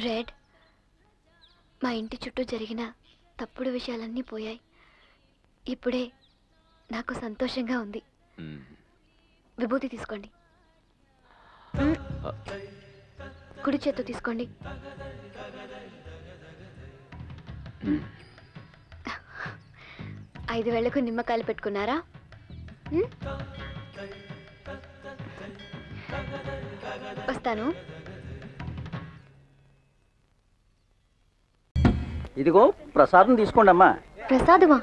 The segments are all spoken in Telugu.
రెడ్, మా ఇంటి చుట్టూ జరిగిన తప్పుడు విషయాలన్నీ పోయాయి. ఇప్పుడే నాకు సంతోషంగా ఉంది. విభూతి తీసుకోండి. కుడి చేత్తో తీసుకోండి. 5 వేళ్లకు నిమ్మకాయలు పెట్టుకున్నారా? వస్తాను. ఇదిగో ప్రసాదం తీసుకోండి అమ్మా. ప్రసాదమా?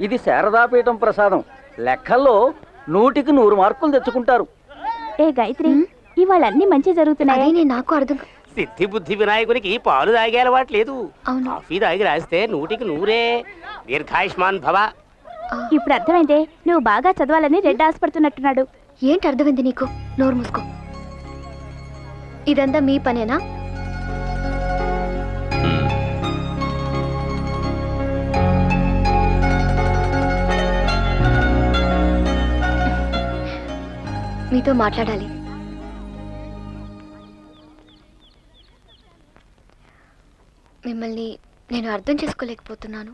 ఇది శారదాపీఠం ప్రసాదం. లెక్కల్లో 100కి 100 మార్కులు తెచ్చుకుంటారు. ఏ గాయత్రి, ఇవాళ అన్ని మంచి జరుగుతున్నాయి. నాకు అర్థం. సిద్ధి బుద్ధి వినాయకునికి పాలు తాగే అలవాటు లేదు. కాఫీ తాగి రాస్తే 100కి 100. దీర్ఘాయుష్మాన్ భవ. ఇప్పుడు అర్థమైందే, నువ్వు బాగా చదవాలని రెడ్ ఆశపడుతున్నట్టున్నాడు. ఏంటి అర్థమైంది నీకు? నోరు మూసుకో. ఇదంతా మీ పనేనా? మీతో మాట్లాడాలి. మిమ్మల్ని నేను అర్థం చేసుకోలేకపోతున్నాను.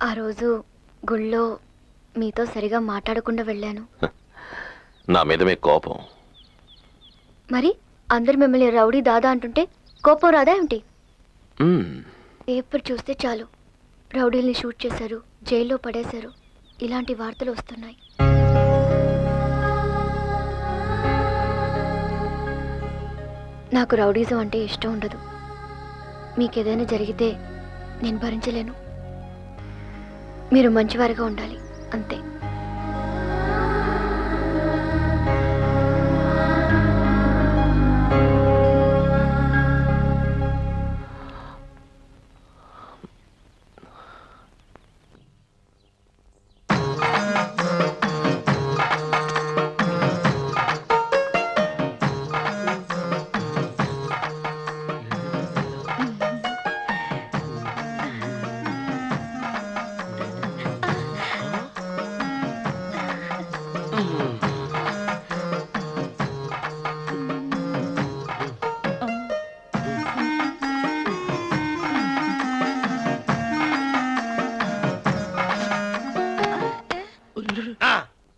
ఆ రోజు గుళ్ళో మీతో సరిగా మాట్లాడకుండా వెళ్ళాను. నా మీద మీ కోపం? మరి అందరు మిమ్మల్ని రౌడీ దాదా అంటుంటే కోపం రాదా ఏమిటి? పేపర్ చూస్తే చాలు, రౌడీల్ని షూట్ చేశారు, జైల్లో పడేశారు, ఇలాంటి వార్తలు వస్తున్నాయి. నాకు రౌడీజం అంటే ఇష్టం ఉండదు. మీకేదైనా జరిగితే నేను భరించలేను. మీరు మంచివారిగా ఉండాలి, అంతే.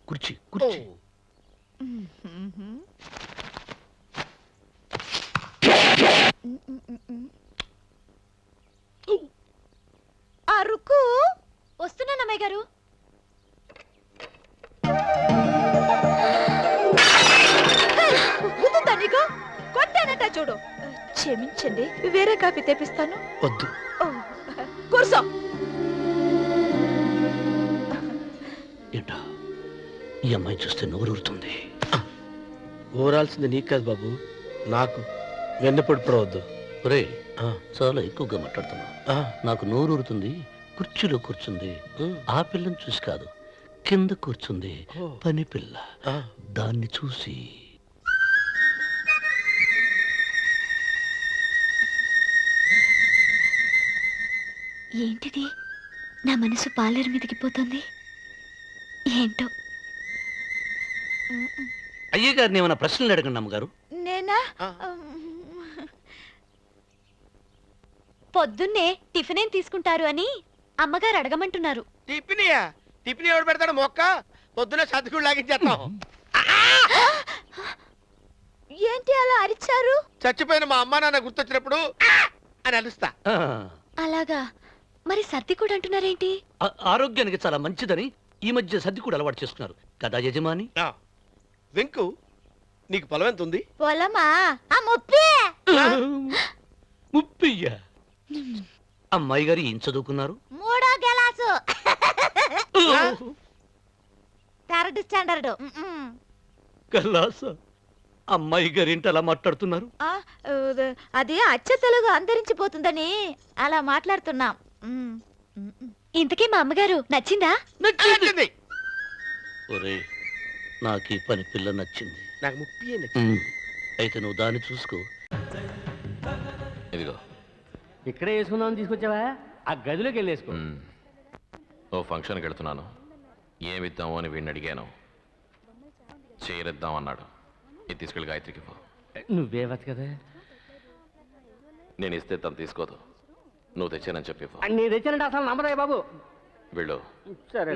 కుర్చీ కుర్చీ. అరుకు వస్తున్నానమ్మాయి గారు. కొట్టానట చూడు. క్షమించండి, వేరే కాఫీ తెప్పిస్తాను. వద్దు. కూర్చో. ఏంటా ఈ అమ్మాయి చూస్తే నోరూరుతుంది. ఊరాల్సింది నీకు కాదు బాబు, నాకు. వెన్నపొడి పడవద్దు. ఒరే, చాలా ఎక్కువగా మాట్లాడుతున్నా. నాకు నోరూరుతుంది. కుర్చీలో కూర్చుంది. ఆ పిల్లని చూసి కాదు, కింద కూర్చుంది పని పిల్ల. దాన్ని చూసి. ఏంటిది? నా మనసు పాలేరు మీదకి పోతుంది. ఏంటో. అయ్య గారిని ఏమైనా ప్రశ్నలు అడగండి అమ్మగారు. నేనా? పొద్దున్నే టిఫిన్ ఏం తీసుకుంటారు అని అమ్మగారు అడగమంటున్నారు. టిఫినియా? టిఫిన్ ఎవడు పెడతాడు మొక్క? పొద్దునే సర్దుకుడు లాగించేస్తాం. ఏంటి అలా అరిచారు? చచ్చిపోయిన మా అమ్మ నాన్న గుర్తొచ్చినప్పుడు అని అలుస్తా. అలాగా? మరి సర్ది కూడా అంటున్నారేంటి? ఆరోగ్యానికి చాలా మంచిదని ఈ మధ్య సర్ది కూడా అలవాటు చేస్తున్నారు కదా యజమాని. వెంకు, నీకు పొలం ఎంత ఉంది? పొలమా? 30. అమ్మాయి గారు ఏం చదువుకున్నారు? 3వ క్లాసు, 3rd స్టాండర్డ్. కలాస. అమ్మాయి గారు ఏంటి అలా మాట్లాడుతున్నారు? అది అచ్చ తెలుగు అంతరించిపోతుందని అలా మాట్లాడుతున్నాం. ఇంతకీ మా అమ్మగారు నచ్చిందా? నచ్చింది. ఒరే, నాకు ఈ పని పిల్ల నచ్చింది. నాకు 30 నచ్చింది. అయితే నువ్వు దాన్ని చూసుకో. ఇదిగో ఇక్కడే వేసుకుందామని తీసుకొచ్చావా? ఆ గదిలోకి వెళ్ళేసుకో. ఓ ఫంక్షన్కి వెళ్తున్నాను. ఏమిద్దాము అని వీడిని అడిగాను. చీరిద్దాం అన్నాడు. ఇది తీసుకెళ్ళి గాయత్రికి ఇవ్వు. నువ్వేవత్ కదా నేను ఇస్తే తను తీసుకోదు. నువ్వు తెచ్చానని చెప్పి ఇవ్వు. నీ తెచ్చానంటే అసలు నమ్మదే బాబు. వెళ్ళు. సరే.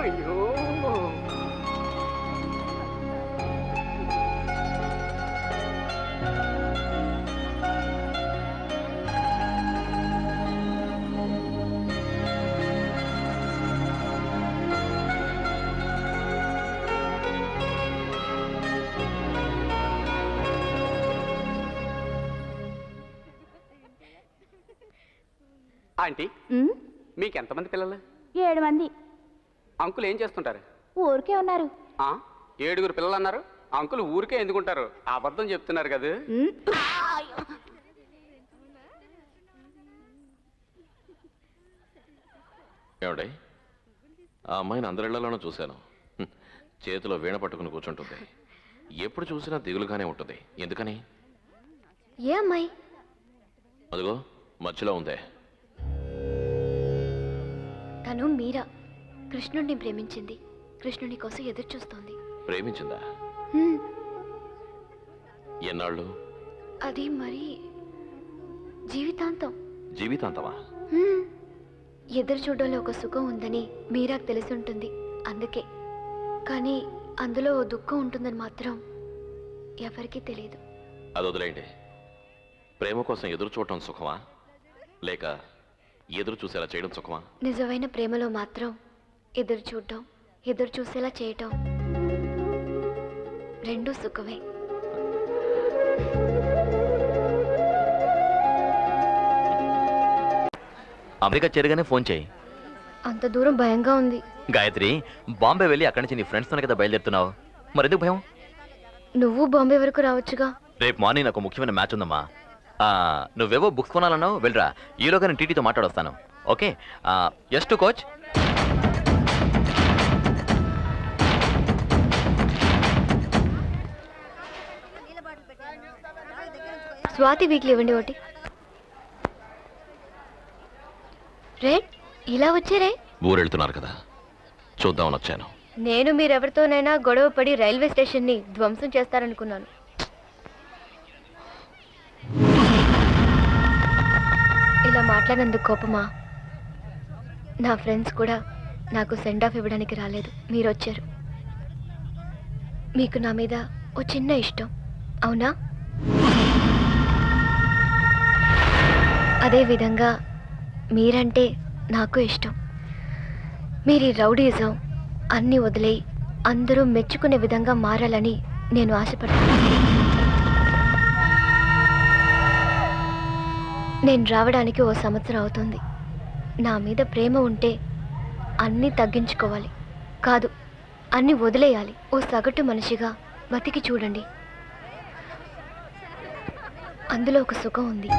అయ్యో ఆంటీ, ఉమ్, మీకు ఎంతమంది పిల్లలు? 7 మంది అంకుల్ ఏం చేస్తుంటారు? ఊరికే ఉన్నారు. 7 పిల్లలు అన్నారు. అంకుల్ ఊరికే ఎందుకుంటారు? అబద్ధం చెప్తున్నారు కదా. ఉమ్, ఏమండి, ఆ అమ్మాయిని అందరిళ్లలోనూ చూశాను. చేతిలో వీణ పట్టుకుని కూర్చుంటుంది. ఎప్పుడు చూసినా దిగులుగానే ఉంటుంది. ఎందుకని? ఏ అమ్మాయి? అదిగో మధ్యలో ఉందే. తను మీరా. కృష్ణుడిని ప్రేమించింది. కృష్ణుడి కోసం ఎదురు చూస్తోంది. ప్రేమించిందా? హ్మ్, ఎన్నాళ్ళు? అది మరి జీవితాంతం. జీవితాంతమా? హ్మ్, ఎదురు చూడడంలో ఒక సుఖం ఉందని మీరాకు తెలిసి ఉంటుంది. అందుకే. కానీ అందులో ఓ దుఃఖం ఉంటుందని మాత్రం ఎవరికీ తెలియదు. అది వదిలేయండి. ప్రేమ కోసం ఎదురు చూడటం సుఖమా, లేక ఎదురు చూసేలా చేయడం సుఖమా? నిజమైన ప్రేమలో మాత్రం ఎదురు చూడటం, ఎదురు చూసేలా చేయటం రెండూ సుఖమే. అమెరికా చేరగానే ఫోన్ చేయి. అంత దూరం భయంగా ఉంది. గాయత్రి, బాంబే వెళ్ళి అక్కడి నుంచి నీ ఫ్రెండ్స్తోనే కదా బయలుదేరుతున్నావు. మరెందుకు భయం? నువ్వు బాంబే వరకు రావచ్చుగా. రేపు మార్నింగ్ నాకు ముఖ్యమైన మ్యాచ్ ఉందమ్మా. నువ్వేవో బుక్స్ కొనాలన్నావు, వెళ్ళరా. ఈలోగా నేను టీటీతో మాట్లాడొస్తాను. Okay, S two coach. Swathi weekly ఇవ్వండి ఒకటి. రెడ్, ఇలా వచ్చారే? ఊరెళ్తున్నారు కదా, చూద్దామని వచ్చాను. నేను మీరెవరితోనైనా గొడవ పడి రైల్వే స్టేషన్ని ధ్వంసం చేస్తారనుకున్నాను. ఇలా మాట్లాడినందుకు కోపమా? నా ఫ్రెండ్స్ కూడా నాకు సెండ్ ఆఫ్ ఇవ్వడానికి రాలేదు, మీరు వచ్చారు. మీకు నా మీద ఓ చిన్న ఇష్టం, అవునా? అదేవిధంగా మీరంటే నాకు ఇష్టం. మీరు రౌడీజం అన్నీ వదిలేయి అందరూ మెచ్చుకునే విధంగా మారాలని నేను ఆశపడతాను. నేను రావడానికి ఓ సంవత్సరం అవుతుంది. నా మీద ప్రేమ ఉంటే అన్నీ తగ్గించుకోవాలి, కాదు అన్నీ వదిలేయాలి. ఓ సగటు మనిషిగా బతికి చూడండి, అందులో ఒక సుఖం ఉంది.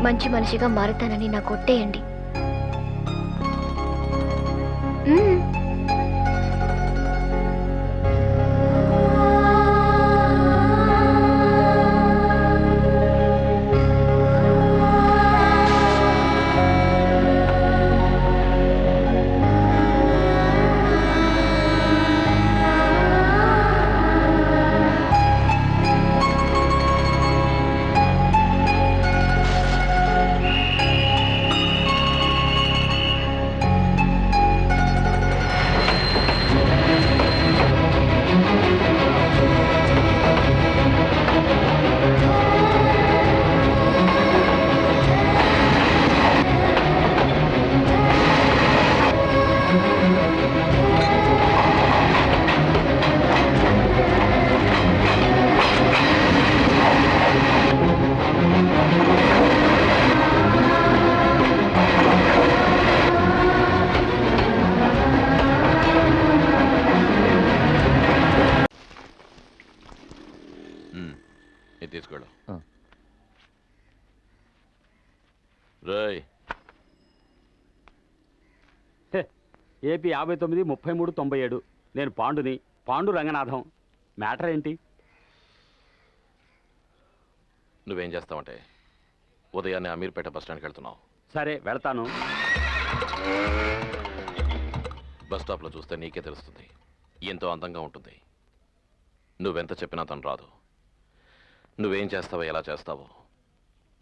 మంచి మనిషిగా మారుతానని నాకు కొట్టేయండి. తీసుకోవడం రాయ్. ఏపీ 59-33-97. నేను పాండుని, పాండు రంగనాథం. మ్యాటర్ ఏంటి? నువ్వేం చేస్తావంటే ఉదయాన్నే అమీర్పేట బస్ స్టాండ్కి వెళ్తున్నావు. సరే వెళ్తాను. బస్ స్టాప్లో చూస్తే నీకే తెలుస్తుంది. ఎంతో అందంగా ఉంటుంది. నువ్వెంత చెప్పినా తను రాదు. నువ్వేం చేస్తావో ఎలా చేస్తావో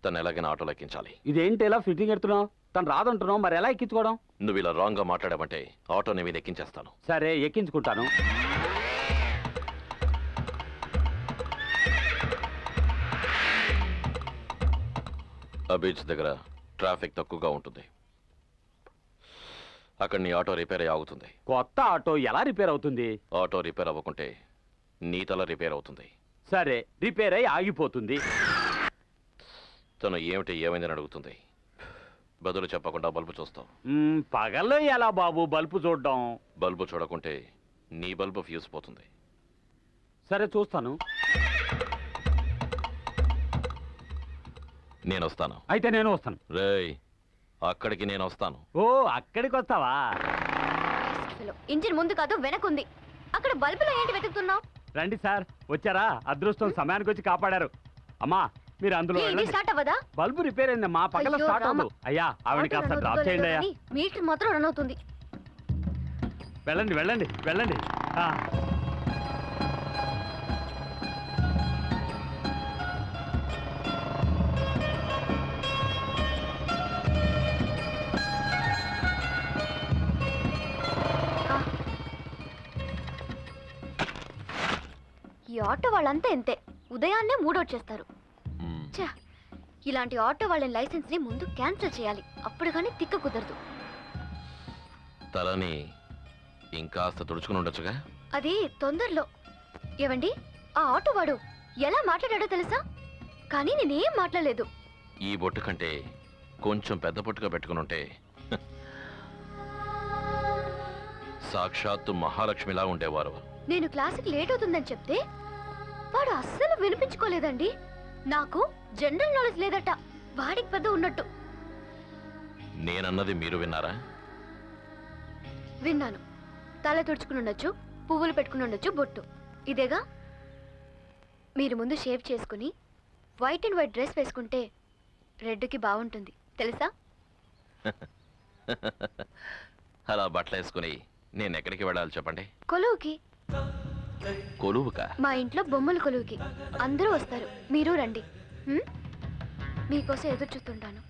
తను ఎలాగైనా ఆటోలో ఎక్కించాలి. ఇదేంటి ఎలా ఫిట్టింగ్ ఎడుతున్నావు? తను రాదంటున్నావు, మరి ఎలా ఎక్కించుకోవడం? నువ్వు ఇలా రాంగ్గా మాట్లాడావంటే ఆటో నీ మీద ఎక్కించేస్తాను. సరే ఎక్కించుకుంటాను. ఆ బీచ్ దగ్గర ట్రాఫిక్ తక్కువగా ఉంటుంది. అక్కడ నీ ఆటో రిపేర్ అయ్యి ఆగుతుంది. కొత్త ఆటో ఎలా రిపేర్ అవుతుంది? ఆటో రిపేర్ అవ్వకుంటే నీ తల రిపేర్ అవుతుంది. సరే రిపేర్ అయ్యి ఆగిపోతుంది. తను ఏమైందని అడుగుతుంది. బదులు చెప్పకుండా బల్బు చూస్తావు. పగల్లో ఎలా బాబు బల్బు చూడడం? బల్బు చూడకుంటే నీ బల్బు ఫ్యూజ్ పోతుంది. సరే చూస్తాను. నేను వస్తాను. అయితే నేను వస్తాను. రేయ్, అక్కడికి నేను వస్తాను. ఓ అక్కడికి వస్తావా? ఇంజిన్ ముందు కాదు వెనకుంది. అక్కడ బల్బులో ఏంటి వెతుకుతున్నావు? రండి సార్, వచ్చారా? అదృష్టం సమయానికి వచ్చి కాపాడారు. అమ్మా మీరు అందులో స్టార్ట్ అవ్వదా? బల్బు రిపేర్ అయిందమ్మా, పక్కన అయ్యో, స్టార్ట్ అవ్వదు. అయ్యా ఆవిడ కాస్త డ్రాప్ చేయండి అయ్యా. మీటర్ మాత్రం రన్ అవుతుంది. వెళ్ళండి వెళ్ళండి వెళ్ళండి. ఈ ఆటో వాళ్ళంతా ఎంతే, ఉదయాన్నే మూడొచ్చేస్తారు. ఛ, ఇలాంటి ఆటో వాళ్ళ లైసెన్స్ ని ముందు క్యాన్సిల్ చేయాలి. అప్పుడు కానీ తిక్క కుదరదు. తలని ఇంకాస్త తుడుచుకుని ఉండొచ్చుగా. అది తొందరలో. ఏవండి, ఆ ఆటో వాడు ఎలా మాట్లాడాడో తెలుసా? కానీ నేనేం మాట్లాడలేదు. ఈ బొట్టు కంటే కొంచెం పెద్ద బొట్టుగా పెట్టుకుని ఉంటే సాక్షాత్తు మహాలక్ష్మిలా ఉండేవారు. నేను క్లాసుకి లేట్ అవుతుందని చెప్తే వాడు అస్సలు వినిపించుకోలేదండి. నాకు జనరల్ నాలెడ్జ్ లేదట, వాడికి పెద్ద ఉన్నట్టు. నేనన్నది మీరు విన్నారా? విన్నాను. తల తుడుచుకుని ఉండొచ్చు, పువ్వులు పెట్టుకుని ఉండొచ్చు, బొట్టు ఇదేగా. మీరు ముందు షేవ్ చేసుకుని వైట్ అండ్ వైట్ డ్రెస్ వేసుకుంటే రెడ్కి బాగుంటుంది తెలుసా? అలా బట్టలు వేసుకుని నేను ఎక్కడికి వెళ్ళాలి చెప్పండి? కొలువుకి. కొలువుకా? మా ఇంట్లో బొమ్మల కొలువుకి అందరూ వస్తారు, మీరు రండి. మీకోసం ఎదురు చూస్తుంటాను.